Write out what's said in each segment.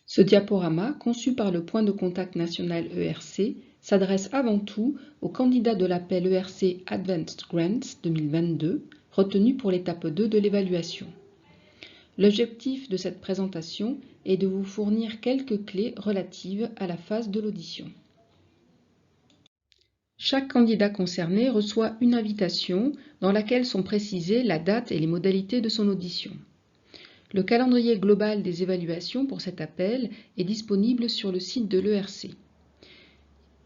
Ce diaporama, conçu par le Point de contact national ERC, s'adresse avant tout aux candidats de l'appel ERC Advanced Grants 2022, retenu pour l'étape 2 de l'évaluation. L'objectif de cette présentation est de vous fournir quelques clés relatives à la phase de l'audition. Chaque candidat concerné reçoit une invitation dans laquelle sont précisées la date et les modalités de son audition. Le calendrier global des évaluations pour cet appel est disponible sur le site de l'ERC.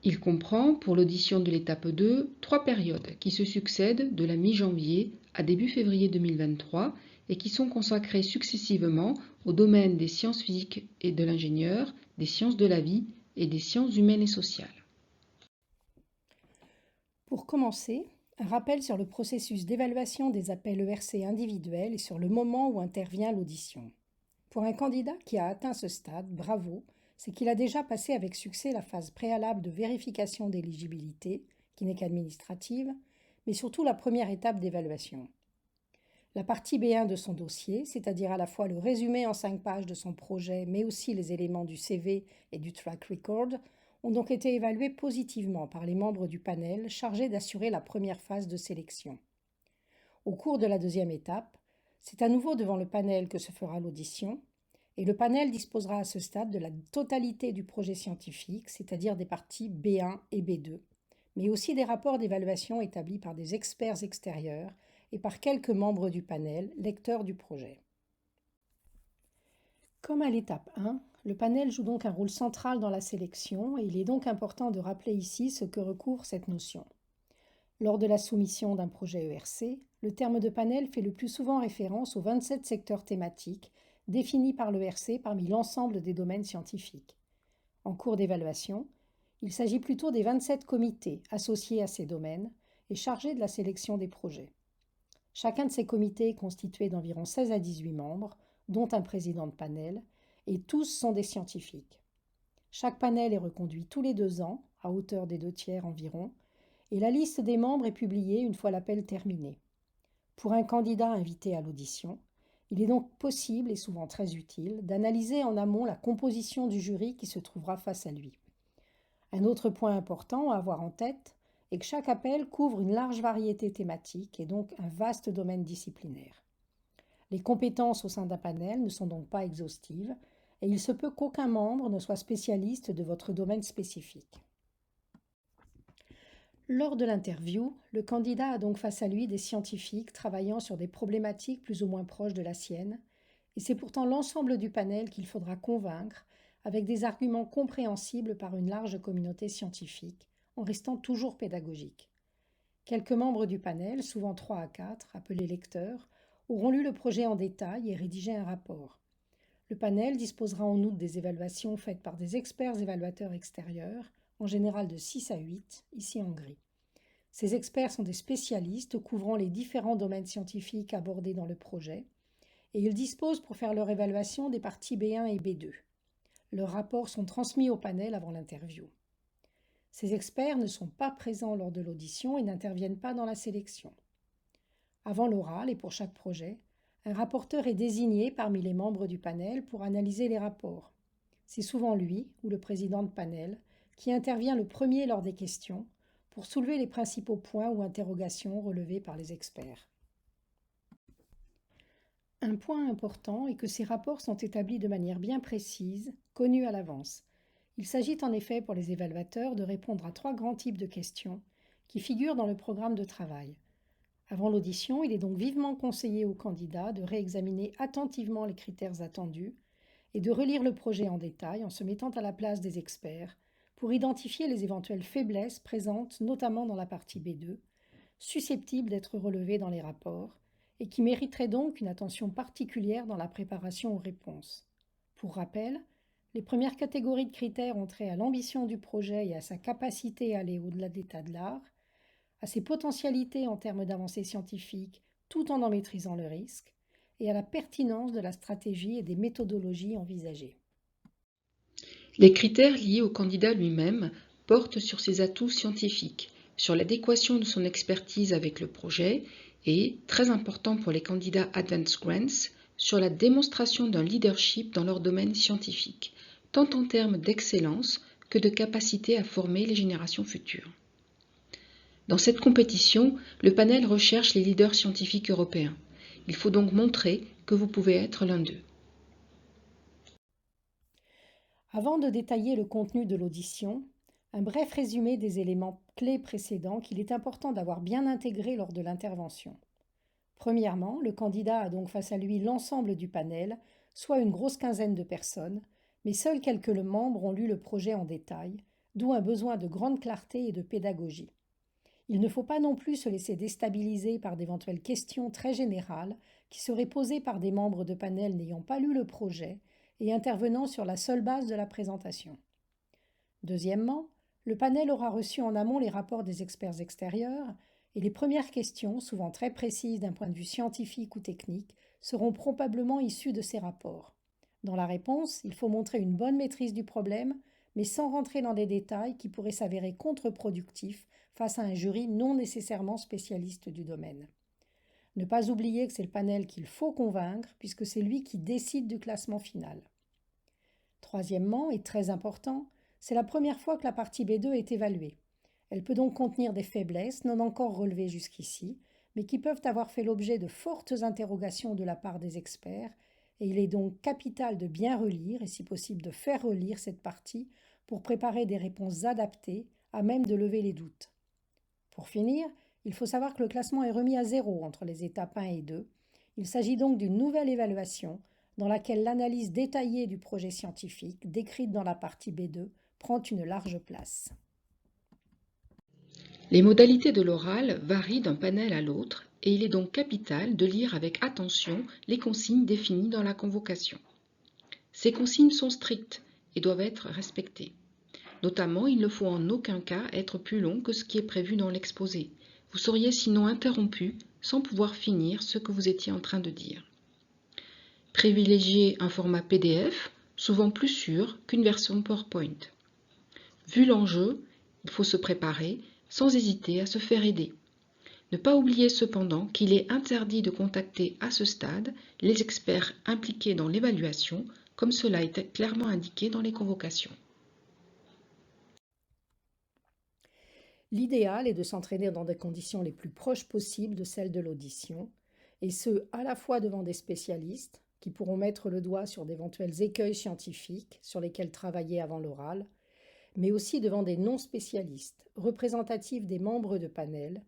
Il comprend, pour l'audition de l'étape 2, 3 périodes qui se succèdent de la mi-janvier à début février 2023 et qui sont consacrées successivement aux domaines des sciences physiques et de l'ingénieur, des sciences de la vie et des sciences humaines et sociales. Pour commencer, un rappel sur le processus d'évaluation des appels ERC individuels et sur le moment où intervient l'audition. Pour un candidat qui a atteint ce stade, bravo, c'est qu'il a déjà passé avec succès la phase préalable de vérification d'éligibilité, qui n'est qu'administrative, mais surtout la première étape d'évaluation. La partie B1 de son dossier, c'est-à-dire à la fois le résumé en 5 pages de son projet, mais aussi les éléments du CV et du track record, ont donc été évalués positivement par les membres du panel chargés d'assurer la première phase de sélection. Au cours de la deuxième étape, c'est à nouveau devant le panel que se fera l'audition, et le panel disposera à ce stade de la totalité du projet scientifique, c'est-à-dire des parties B1 et B2, mais aussi des rapports d'évaluation établis par des experts extérieurs et par quelques membres du panel, lecteurs du projet. Comme à l'étape 1, le panel joue donc un rôle central dans la sélection et il est donc important de rappeler ici ce que recouvre cette notion. Lors de la soumission d'un projet ERC, le terme de panel fait le plus souvent référence aux 27 secteurs thématiques définis par l'ERC parmi l'ensemble des domaines scientifiques. En cours d'évaluation, il s'agit plutôt des 27 comités associés à ces domaines et chargés de la sélection des projets. Chacun de ces comités est constitué d'environ 16 à 18 membres, dont un président de panel, et tous sont des scientifiques. Chaque panel est reconduit tous les 2 ans, à hauteur des 2/3 environ, et la liste des membres est publiée une fois l'appel terminé. Pour un candidat invité à l'audition, il est donc possible, et souvent très utile, d'analyser en amont la composition du jury qui se trouvera face à lui. Un autre point important à avoir en tête est que chaque appel couvre une large variété thématique et donc un vaste domaine disciplinaire. Les compétences au sein d'un panel ne sont donc pas exhaustives et il se peut qu'aucun membre ne soit spécialiste de votre domaine spécifique. Lors de l'interview, le candidat a donc face à lui des scientifiques travaillant sur des problématiques plus ou moins proches de la sienne, et c'est pourtant l'ensemble du panel qu'il faudra convaincre avec des arguments compréhensibles par une large communauté scientifique, en restant toujours pédagogique. Quelques membres du panel, souvent 3 à 4, appelés lecteurs, auront lu le projet en détail et rédigé un rapport. Le panel disposera en outre des évaluations faites par des experts évaluateurs extérieurs, en général de 6 à 8, ici en gris. Ces experts sont des spécialistes couvrant les différents domaines scientifiques abordés dans le projet, et ils disposent pour faire leur évaluation des parties B1 et B2. Leurs rapports sont transmis au panel avant l'interview. Ces experts ne sont pas présents lors de l'audition et n'interviennent pas dans la sélection. Avant l'oral et pour chaque projet, un rapporteur est désigné parmi les membres du panel pour analyser les rapports. C'est souvent lui, ou le président de panel, qui intervient le premier lors des questions pour soulever les principaux points ou interrogations relevés par les experts. Un point important est que ces rapports sont établis de manière bien précise, connue à l'avance. Il s'agit en effet pour les évaluateurs de répondre à 3 grands types de questions qui figurent dans le programme de travail. Avant l'audition, il est donc vivement conseillé aux candidats de réexaminer attentivement les critères attendus et de relire le projet en détail en se mettant à la place des experts pour identifier les éventuelles faiblesses présentes notamment dans la partie B2, susceptibles d'être relevées dans les rapports et qui mériteraient donc une attention particulière dans la préparation aux réponses. Pour rappel, les premières catégories de critères ont trait à l'ambition du projet et à sa capacité à aller au-delà de l'état de l'art, à ses potentialités en termes d'avancées scientifiques tout en maîtrisant le risque, et à la pertinence de la stratégie et des méthodologies envisagées. Les critères liés au candidat lui-même portent sur ses atouts scientifiques, sur l'adéquation de son expertise avec le projet et, très important pour les candidats Advanced Grants, sur la démonstration d'un leadership dans leur domaine scientifique, tant en termes d'excellence que de capacité à former les générations futures. Dans cette compétition, le panel recherche les leaders scientifiques européens. Il faut donc montrer que vous pouvez être l'un d'eux. Avant de détailler le contenu de l'audition, un bref résumé des éléments clés précédents qu'il est important d'avoir bien intégrés lors de l'intervention. Premièrement, le candidat a donc face à lui l'ensemble du panel, soit une grosse quinzaine de personnes, mais seuls quelques membres ont lu le projet en détail, d'où un besoin de grande clarté et de pédagogie. Il ne faut pas non plus se laisser déstabiliser par d'éventuelles questions très générales qui seraient posées par des membres de panel n'ayant pas lu le projet et intervenant sur la seule base de la présentation. Deuxièmement, le panel aura reçu en amont les rapports des experts extérieurs et les premières questions, souvent très précises d'un point de vue scientifique ou technique, seront probablement issues de ces rapports. Dans la réponse, il faut montrer une bonne maîtrise du problème, mais sans rentrer dans des détails qui pourraient s'avérer contre-productifs face à un jury non nécessairement spécialiste du domaine. Ne pas oublier que c'est le panel qu'il faut convaincre, puisque c'est lui qui décide du classement final. Troisièmement, et très important, c'est la première fois que la partie B2 est évaluée. Elle peut donc contenir des faiblesses non encore relevées jusqu'ici, mais qui peuvent avoir fait l'objet de fortes interrogations de la part des experts, et il est donc capital de bien relire, et si possible de faire relire cette partie, pour préparer des réponses adaptées, à même de lever les doutes. Pour finir, il faut savoir que le classement est remis à 0 entre les étapes 1 et 2. Il s'agit donc d'une nouvelle évaluation dans laquelle l'analyse détaillée du projet scientifique, décrite dans la partie B2, prend une large place. Les modalités de l'oral varient d'un panel à l'autre et il est donc capital de lire avec attention les consignes définies dans la convocation. Ces consignes sont strictes et doivent être respectées. Notamment, il ne faut en aucun cas être plus long que ce qui est prévu dans l'exposé. Vous seriez sinon interrompu sans pouvoir finir ce que vous étiez en train de dire. Privilégiez un format PDF, souvent plus sûr qu'une version PowerPoint. Vu l'enjeu, il faut se préparer sans hésiter à se faire aider. Ne pas oublier cependant qu'il est interdit de contacter à ce stade les experts impliqués dans l'évaluation, comme cela est clairement indiqué dans les convocations. L'idéal est de s'entraîner dans des conditions les plus proches possibles de celles de l'audition, et ce, à la fois devant des spécialistes, qui pourront mettre le doigt sur d'éventuels écueils scientifiques sur lesquels travailler avant l'oral, mais aussi devant des non-spécialistes, représentatifs des membres de panel,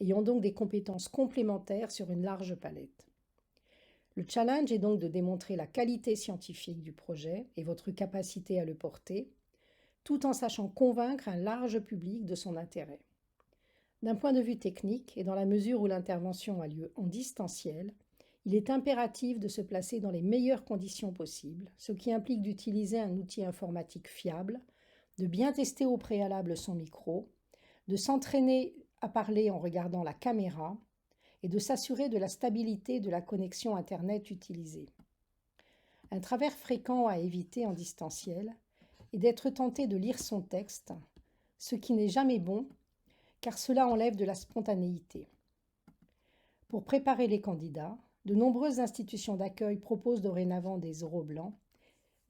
ayant donc des compétences complémentaires sur une large palette. Le challenge est donc de démontrer la qualité scientifique du projet et votre capacité à le porter, tout en sachant convaincre un large public de son intérêt. D'un point de vue technique, et dans la mesure où l'intervention a lieu en distanciel, il est impératif de se placer dans les meilleures conditions possibles, ce qui implique d'utiliser un outil informatique fiable, de bien tester au préalable son micro, de s'entraîner à parler en regardant la caméra et de s'assurer de la stabilité de la connexion Internet utilisée. Un travers fréquent à éviter en distanciel est d'être tenté de lire son texte, ce qui n'est jamais bon car cela enlève de la spontanéité. Pour préparer les candidats, de nombreuses institutions d'accueil proposent dorénavant des oraux blancs.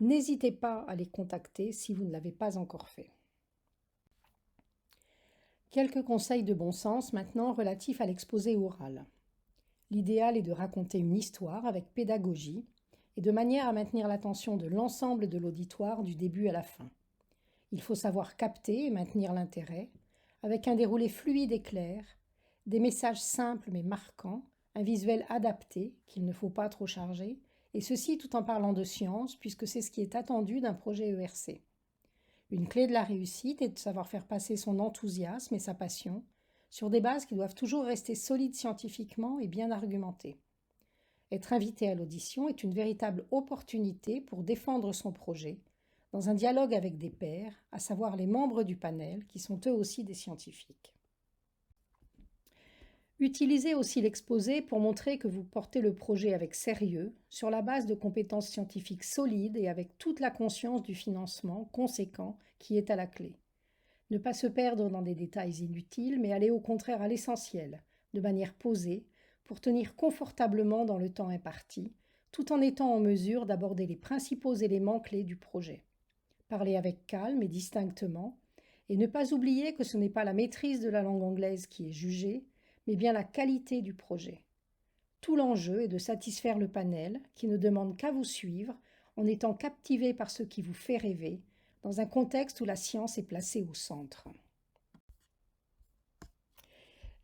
N'hésitez pas à les contacter si vous ne l'avez pas encore fait. Quelques conseils de bon sens maintenant relatifs à l'exposé oral. L'idéal est de raconter une histoire avec pédagogie et de manière à maintenir l'attention de l'ensemble de l'auditoire du début à la fin. Il faut savoir capter et maintenir l'intérêt avec un déroulé fluide et clair, des messages simples mais marquants, un visuel adapté qu'il ne faut pas trop charger, et ceci tout en parlant de science puisque c'est ce qui est attendu d'un projet ERC. Une clé de la réussite est de savoir faire passer son enthousiasme et sa passion sur des bases qui doivent toujours rester solides scientifiquement et bien argumentées. Être invité à l'audition est une véritable opportunité pour défendre son projet, dans un dialogue avec des pairs, à savoir les membres du panel, qui sont eux aussi des scientifiques. Utilisez aussi l'exposé pour montrer que vous portez le projet avec sérieux, sur la base de compétences scientifiques solides et avec toute la conscience du financement conséquent qui est à la clé. Ne pas se perdre dans des détails inutiles, mais aller au contraire à l'essentiel, de manière posée, pour tenir confortablement dans le temps imparti, tout en étant en mesure d'aborder les principaux éléments clés du projet. Parlez avec calme et distinctement, et ne pas oublier que ce n'est pas la maîtrise de la langue anglaise qui est jugée, mais bien la qualité du projet. Tout l'enjeu est de satisfaire le panel qui ne demande qu'à vous suivre en étant captivé par ce qui vous fait rêver, dans un contexte où la science est placée au centre.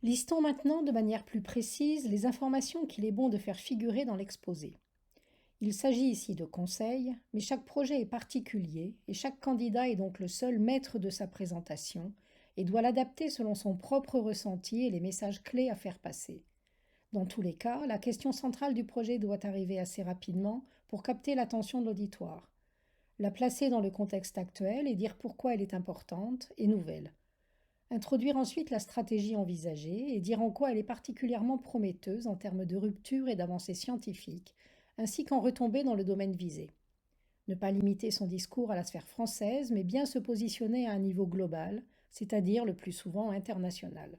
Listons maintenant de manière plus précise les informations qu'il est bon de faire figurer dans l'exposé. Il s'agit ici de conseils, mais chaque projet est particulier et chaque candidat est donc le seul maître de sa présentation et doit l'adapter selon son propre ressenti et les messages clés à faire passer. Dans tous les cas, la question centrale du projet doit arriver assez rapidement pour capter l'attention de l'auditoire. La placer dans le contexte actuel et dire pourquoi elle est importante et nouvelle. Introduire ensuite la stratégie envisagée et dire en quoi elle est particulièrement prometteuse en termes de rupture et d'avancée scientifique, ainsi qu'en retombée dans le domaine visé. Ne pas limiter son discours à la sphère française, mais bien se positionner à un niveau global, c'est-à-dire le plus souvent international.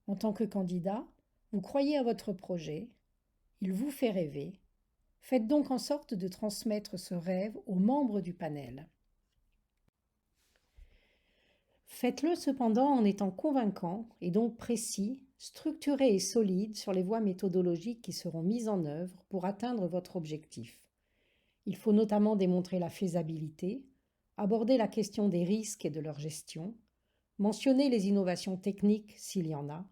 En tant que candidat, vous croyez à votre projet, il vous fait rêver. Faites donc en sorte de transmettre ce rêve aux membres du panel. Faites-le cependant en étant convaincant et donc précis, structuré et solide sur les voies méthodologiques qui seront mises en œuvre pour atteindre votre objectif. Il faut notamment démontrer la faisabilité, aborder la question des risques et de leur gestion, mentionner les innovations techniques s'il y en a,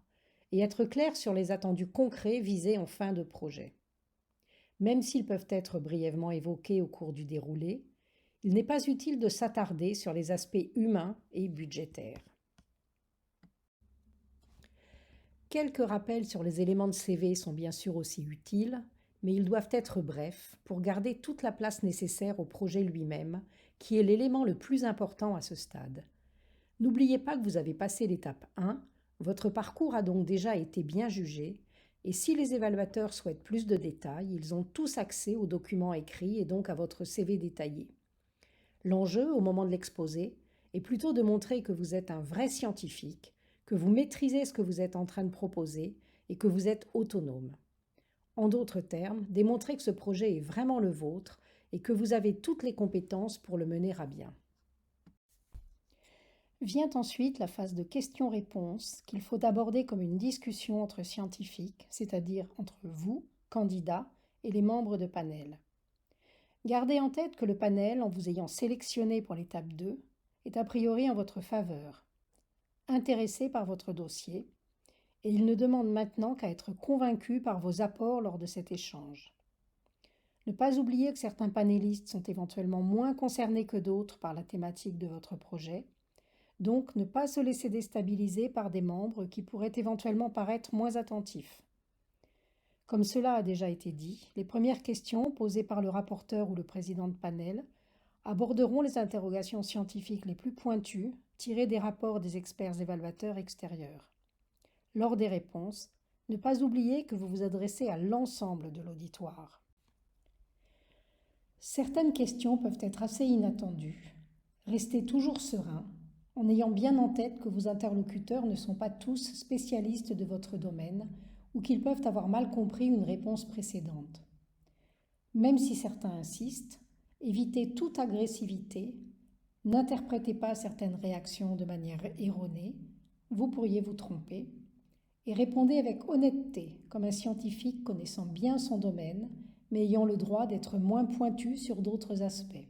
et être clair sur les attendus concrets visés en fin de projet. Même s'ils peuvent être brièvement évoqués au cours du déroulé, il n'est pas utile de s'attarder sur les aspects humains et budgétaires. Quelques rappels sur les éléments de CV sont bien sûr aussi utiles, mais ils doivent être brefs pour garder toute la place nécessaire au projet lui-même, qui est l'élément le plus important à ce stade. N'oubliez pas que vous avez passé l'étape 1, votre parcours a donc déjà été bien jugé, et si les évaluateurs souhaitent plus de détails, ils ont tous accès aux documents écrits et donc à votre CV détaillé. L'enjeu, au moment de l'exposé, est plutôt de montrer que vous êtes un vrai scientifique, que vous maîtrisez ce que vous êtes en train de proposer et que vous êtes autonome. En d'autres termes, démontrer que ce projet est vraiment le vôtre et que vous avez toutes les compétences pour le mener à bien. Vient ensuite la phase de questions-réponses qu'il faut aborder comme une discussion entre scientifiques, c'est-à-dire entre vous, candidats, et les membres de panel. Gardez en tête que le panel, en vous ayant sélectionné pour l'étape 2, est a priori en votre faveur, intéressé par votre dossier, et il ne demande maintenant qu'à être convaincu par vos apports lors de cet échange. Ne pas oublier que certains panélistes sont éventuellement moins concernés que d'autres par la thématique de votre projet, donc ne pas se laisser déstabiliser par des membres qui pourraient éventuellement paraître moins attentifs. Comme cela a déjà été dit, les premières questions posées par le rapporteur ou le président de panel aborderont les interrogations scientifiques les plus pointues tirées des rapports des experts évaluateurs extérieurs. Lors des réponses, ne pas oublier que vous vous adressez à l'ensemble de l'auditoire. Certaines questions peuvent être assez inattendues. Restez toujours serein, en ayant bien en tête que vos interlocuteurs ne sont pas tous spécialistes de votre domaine ou qu'ils peuvent avoir mal compris une réponse précédente. Même si certains insistent, évitez toute agressivité, n'interprétez pas certaines réactions de manière erronée, vous pourriez vous tromper, et répondez avec honnêteté, comme un scientifique connaissant bien son domaine, mais ayant le droit d'être moins pointu sur d'autres aspects.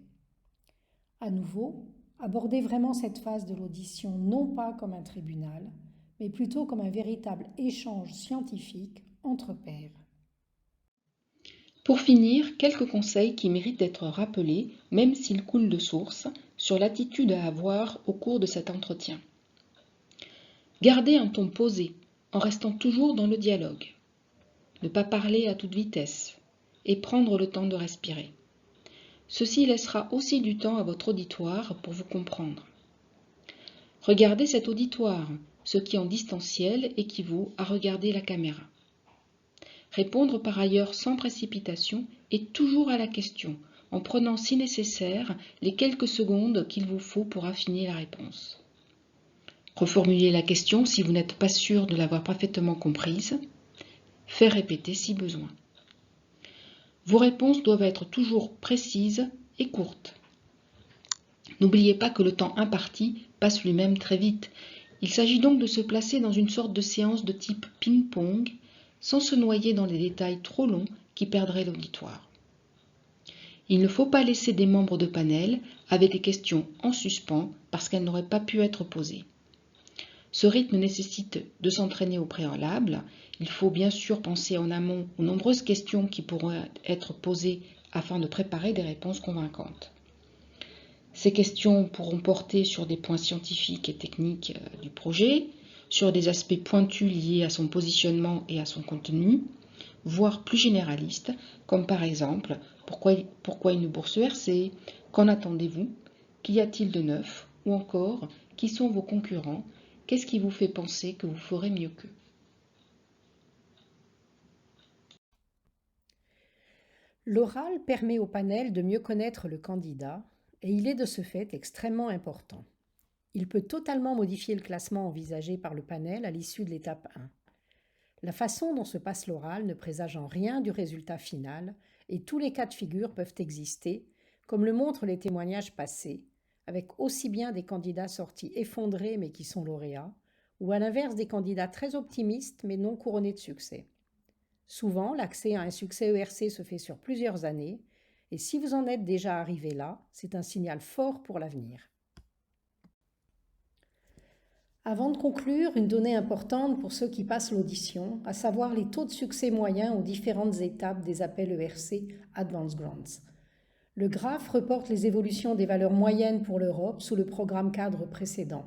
À nouveau, abordez vraiment cette phase de l'audition non pas comme un tribunal, mais plutôt comme un véritable échange scientifique entre pairs. Pour finir, quelques conseils qui méritent d'être rappelés, même s'ils coulent de source, sur l'attitude à avoir au cours de cet entretien. Gardez un ton posé, en restant toujours dans le dialogue. Ne pas parler à toute vitesse, et prendre le temps de respirer. Ceci laissera aussi du temps à votre auditoire pour vous comprendre. Regardez cet auditoire, ce qui en distanciel équivaut à regarder la caméra. Répondre par ailleurs sans précipitation et toujours à la question, en prenant si nécessaire les quelques secondes qu'il vous faut pour affiner la réponse. Reformulez la question si vous n'êtes pas sûr de l'avoir parfaitement comprise. Faire répéter si besoin. Vos réponses doivent être toujours précises et courtes. N'oubliez pas que le temps imparti passe lui-même très vite. Il s'agit donc de se placer dans une sorte de séance de type ping-pong, sans se noyer dans les détails trop longs qui perdraient l'auditoire. Il ne faut pas laisser des membres de panel avec des questions en suspens parce qu'elles n'auraient pas pu être posées. Ce rythme nécessite de s'entraîner au préalable. Il faut bien sûr penser en amont aux nombreuses questions qui pourraient être posées afin de préparer des réponses convaincantes. Ces questions pourront porter sur des points scientifiques et techniques du projet, sur des aspects pointus liés à son positionnement et à son contenu, voire plus généralistes, comme par exemple pourquoi une bourse ERC, qu'en attendez-vous, qu'y a-t-il de neuf, ou encore qui sont vos concurrents, qu'est-ce qui vous fait penser que vous ferez mieux qu'eux. L'oral permet au panel de mieux connaître le candidat et il est de ce fait extrêmement important. Il peut totalement modifier le classement envisagé par le panel à l'issue de l'étape 1. La façon dont se passe l'oral ne présage en rien du résultat final et tous les cas de figure peuvent exister, comme le montrent les témoignages passés, avec aussi bien des candidats sortis effondrés mais qui sont lauréats, ou à l'inverse des candidats très optimistes mais non couronnés de succès. Souvent, l'accès à un succès ERC se fait sur plusieurs années, et si vous en êtes déjà arrivé là, c'est un signal fort pour l'avenir. Avant de conclure, une donnée importante pour ceux qui passent l'audition, à savoir les taux de succès moyens aux différentes étapes des appels ERC Advanced Grants. Le graphe reporte les évolutions des valeurs moyennes pour l'Europe sous le programme cadre précédent.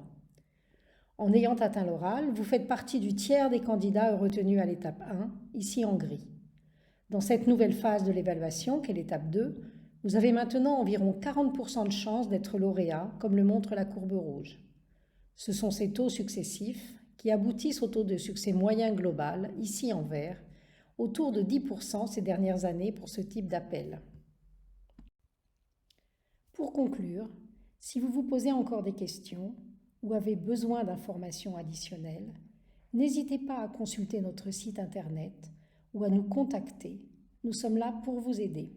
En ayant atteint l'oral, vous faites partie du tiers des candidats retenus à l'étape 1, ici en gris. Dans cette nouvelle phase de l'évaluation, qu'est l'étape 2, vous avez maintenant environ 40% de chances d'être lauréat, comme le montre la courbe rouge. Ce sont ces taux successifs qui aboutissent au taux de succès moyen global, ici en vert, autour de 10% ces dernières années pour ce type d'appel. Pour conclure, si vous vous posez encore des questions ou avez besoin d'informations additionnelles, n'hésitez pas à consulter notre site internet ou à nous contacter. Nous sommes là pour vous aider.